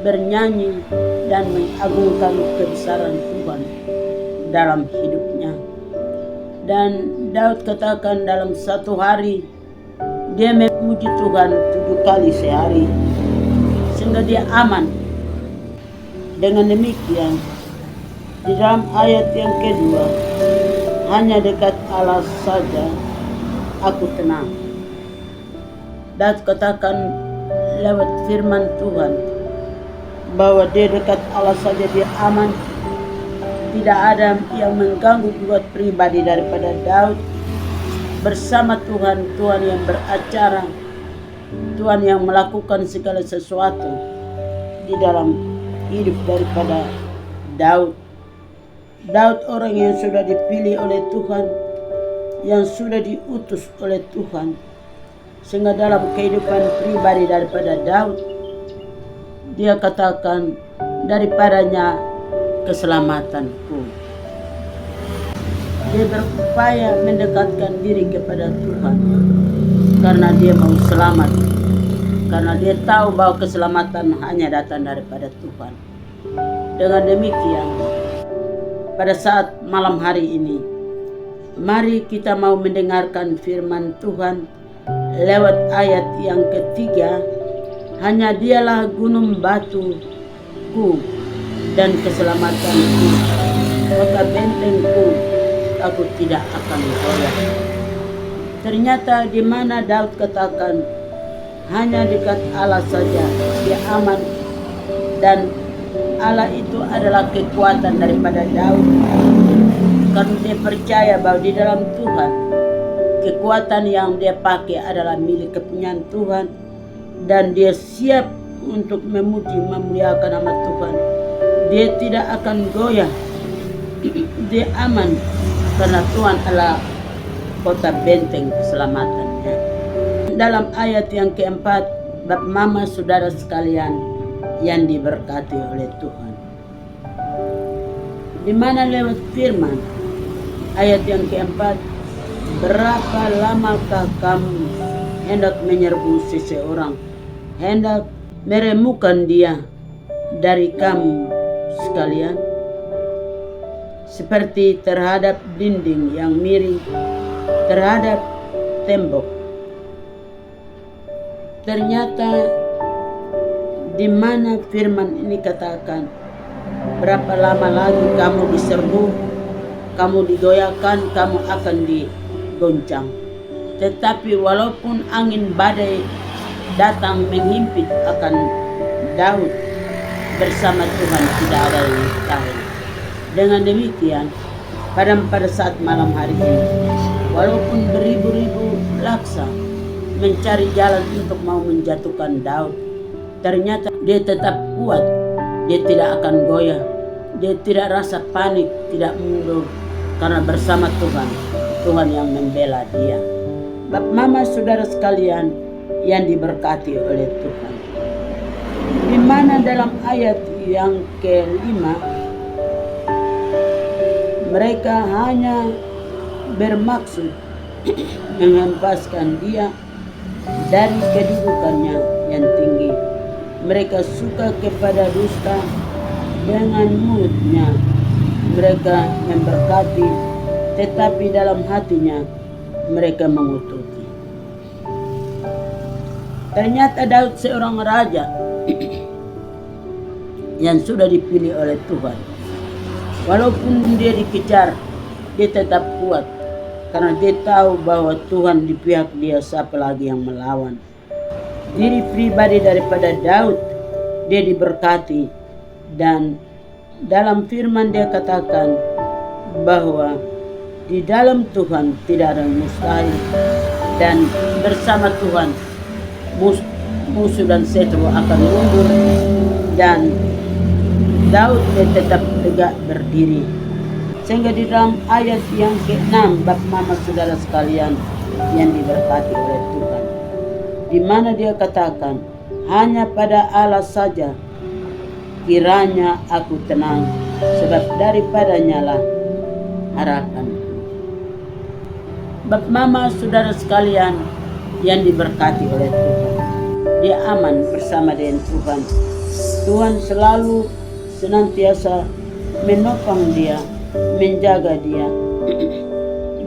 bernyanyi dan mengagungkan kebesaran Tuhan dalam hidupnya. Dan Daud katakan dalam satu hari dia memuji Tuhan 7 kali sehari sehingga dia aman. Dengan demikian di dalam ayat yang kedua, hanya dekat Allah saja aku tenang. Daud katakan lewat firman Tuhan bahwa dia dekat Allah saja dia aman. Tidak ada yang mengganggu buat pribadi daripada Daud bersama Tuhan. Tuhan yang beracara, Tuhan yang melakukan segala sesuatu di dalam hidup daripada Daud. Daud orang yang sudah dipilih oleh Tuhan, yang sudah diutus oleh Tuhan, sehingga dalam kehidupan pribadi daripada Daud, dia katakan daripadanya keselamatanku. Dia berupaya mendekatkan diri kepada Tuhan karena dia mau selamat, karena dia tahu bahwa keselamatan hanya datang daripada Tuhan. Dengan demikian, pada saat malam hari ini, mari kita mau mendengarkan firman Tuhan lewat ayat yang ketiga. Hanya dialah gunung batuku dan keselamatanku, kota bentengku, aku tidak akan goyah. Ternyata di mana Daud katakan hanya dekat Allah saja dia aman, dan Allah itu adalah kekuatan daripada Daud, karena dia percaya bahwa di dalam Tuhan kekuatan yang dia pakai adalah milik kepunyaan Tuhan, dan dia siap untuk memuji memuliakan nama Tuhan. Dia tidak akan goyah, dia aman karena Tuhan adalah kota benteng keselamatannya. Dalam ayat yang keempat, Bapak Mama Saudara sekalian yang diberkati oleh Tuhan, di mana lewat firman ayat yang keempat, berapa lamakah kamu hendak menyerbu seseorang, hendak meremukan dia dari kamu sekalian, seperti terhadap dinding yang miring, terhadap tembok. Ternyata di mana firman ini katakan, berapa lama lagi kamu diserbu, kamu digoyahkan, kamu akan digoncang. Tetapi walaupun angin badai datang menghimpit akan Daud, bersama Tuhan tidak ada yang mustahil. Dengan demikian, pada saat malam hari ini, walaupun beribu-ribu laksa mencari jalan untuk mau menjatuhkan Daud, ternyata dia tetap kuat. Dia tidak akan goyah, dia tidak rasa panik, tidak mundur, karena bersama Tuhan, Tuhan yang membela dia. Bapak Mama Saudara sekalian yang diberkati oleh Tuhan, di mana dalam ayat yang kelima, mereka hanya bermaksud menghempaskan dia dari kedudukannya yang tinggi. Mereka suka kepada dusta, dengan mulutnya mereka memberkati, tetapi dalam hatinya mereka mengutuki. Ternyata Daud seorang raja yang sudah dipilih oleh Tuhan. Walaupun dia dikejar, dia tetap kuat, karena dia tahu bahwa Tuhan di pihak dia, siapa lagi yang melawan. Diri pribadi daripada Daud, dia diberkati, dan dalam firman dia katakan bahwa di dalam Tuhan tidak ada yang mustahil, dan bersama Tuhan musuh dan seteru akan mundur, dan Daud dia tetap tegak berdiri. Sehingga di dalam ayat yang ke-6, Bapak Mama Saudara sekalian yang diberkati oleh Tuhan, di mana dia katakan, hanya pada Allah saja kiranya aku tenang, sebab daripadanya lah harapanku. Bapak Mama Saudara sekalian yang diberkati oleh Tuhan, dia aman bersama dengan Tuhan. Tuhan selalu senantiasa menopang dia, menjaga dia,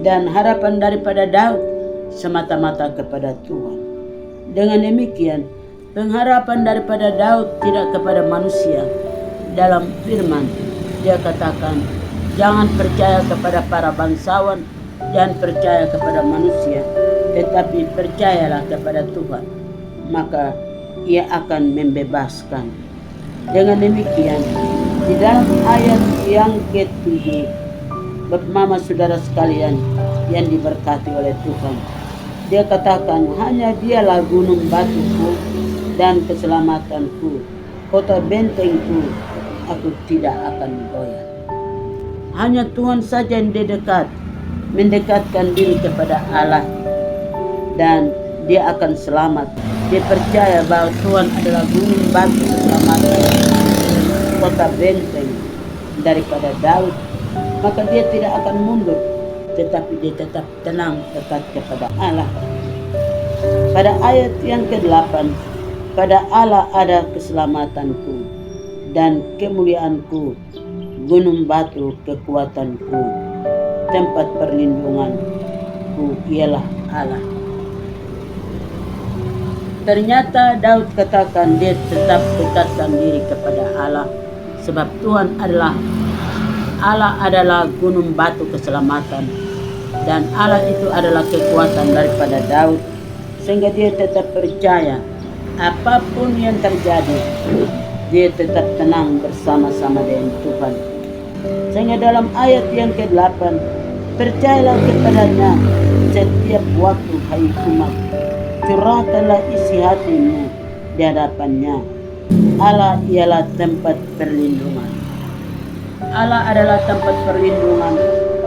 dan harapan daripada Daud semata-mata kepada Tuhan. Dengan demikian, pengharapan daripada Daud tidak kepada manusia. Dalam firman dia katakan, jangan percaya kepada para bangsawan, jangan percaya kepada manusia, tetapi percayalah kepada Tuhan, maka Ia akan membebaskan. Dengan demikian, di dalam ayat yang ke-7, Bapak Mama Saudara sekalian yang diberkati oleh Tuhan, dia katakan, hanya Dialah gunung batuku dan keselamatanku, kota bentengku, aku tidak akan goyah. Hanya Tuhan saja yang dekat, mendekatkan diri kepada Allah, dan dia akan selamat. Dia percaya bahwa Tuhan adalah gunung batu keselamatan, kota benteng daripada Daud, maka dia tidak akan mundur, tetapi dia tetap tenang dekat kepada Allah. Pada ayat yang ke-8, pada Allah ada keselamatanku dan kemuliaanku, gunung batu kekuatanku, tempat perlindunganku ialah Allah. Ternyata Daud katakan dia tetap dekatkan diri kepada Allah, sebab Tuhan adalah gunung batu keselamatan, dan Allah itu adalah kekuatan daripada Daud, sehingga dia tetap percaya apapun yang terjadi, dia tetap tenang bersama-sama dengan Tuhan. Sehingga dalam ayat yang ke-8, percayalah kepadanya setiap waktu, hai umat, curahkanlah isi hatimu di hadapannya. Allah ialah tempat perlindungan. Allah adalah tempat perlindungan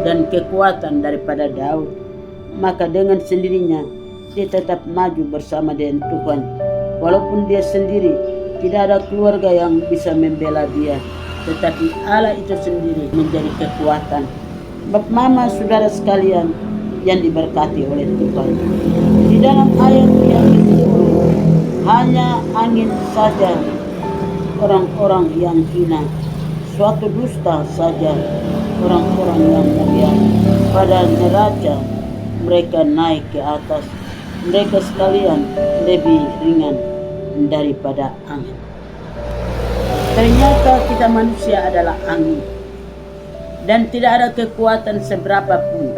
dan kekuatan daripada Daud. Maka dengan sendirinya dia tetap maju bersama dengan Tuhan. Walaupun dia sendiri, tidak ada keluarga yang bisa membela dia, tetapi Allah itu sendiri menjadi kekuatan. Bapak Mama Saudara sekalian yang diberkati oleh Tuhan, di dalam ayat yang ke-10, hanya angin saja orang-orang yang hina, suatu dusta saja orang-orang yang mulia, pada neraca mereka naik ke atas, mereka sekalian lebih ringan daripada angin. Ternyata kita manusia adalah angin, dan tidak ada kekuatan seberapapun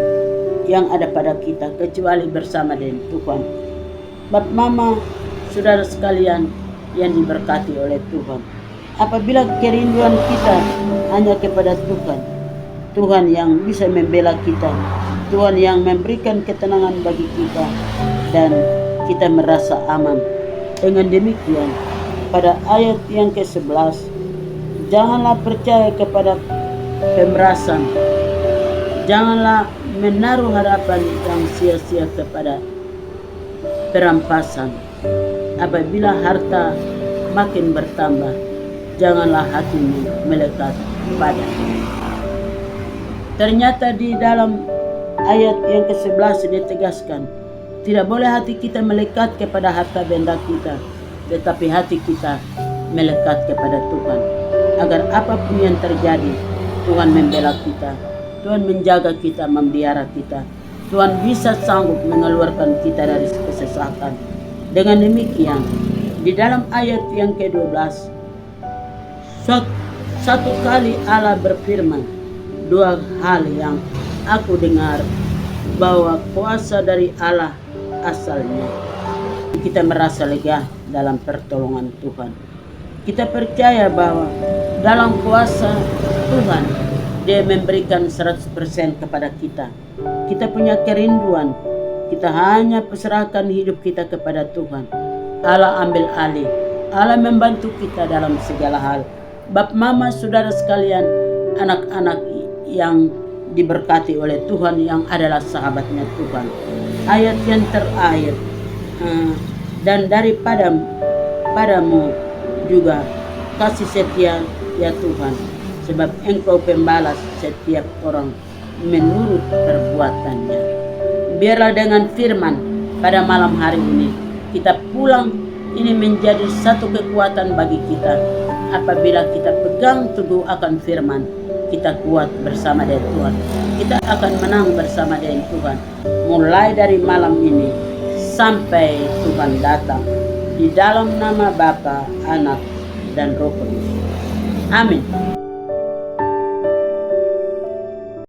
yang ada pada kita kecuali bersama dengan Tuhan. Bapak Mama Saudara sekalian yang diberkati oleh Tuhan, apabila kerinduan kita hanya kepada Tuhan, Tuhan yang bisa membela kita, Tuhan yang memberikan ketenangan bagi kita, dan kita merasa aman. Dengan demikian, pada ayat yang ke-11, janganlah percaya kepada pemerasan, janganlah menaruh harapan yang sia-sia kepada perampasan. Apabila harta makin bertambah, janganlah hatimu melekat padanya. Ternyata di dalam ayat yang ke-11 ditegaskan, tidak boleh hati kita melekat kepada harta benda kita, tetapi hati kita melekat kepada Tuhan, agar apapun yang terjadi, Tuhan membela kita, Tuhan menjaga kita, memelihara kita, Tuhan bisa sanggup mengeluarkan kita dari kesesakan. Dengan demikian, di dalam ayat yang ke-12, satu kali Allah berfirman, dua hal yang aku dengar, bahwa kuasa dari Allah asalnya. Kita merasa lega dalam pertolongan Tuhan. Kita percaya bahwa dalam kuasa Tuhan, Dia memberikan 100% kepada kita. Kita punya kerinduan, kita hanya perserahkan hidup kita kepada Tuhan. Allah ambil alih, Allah membantu kita dalam segala hal. Bapak Mama Saudara sekalian, anak-anak yang diberkati oleh Tuhan yang adalah sahabatnya Tuhan. Ayat yang terakhir, dan padamu juga kasih setia ya Tuhan, sebab Engkau pembalas setiap orang menurut perbuatannya. Biarlah dengan firman pada malam hari ini, kita pulang ini menjadi satu kekuatan bagi kita. Apabila kita pegang teguh akan firman, kita kuat bersama dengan Tuhan. Kita akan menang bersama dengan Tuhan. Mulai dari malam ini sampai Tuhan datang. Di dalam nama Bapa, Anak, dan Roh Kudus. Amin.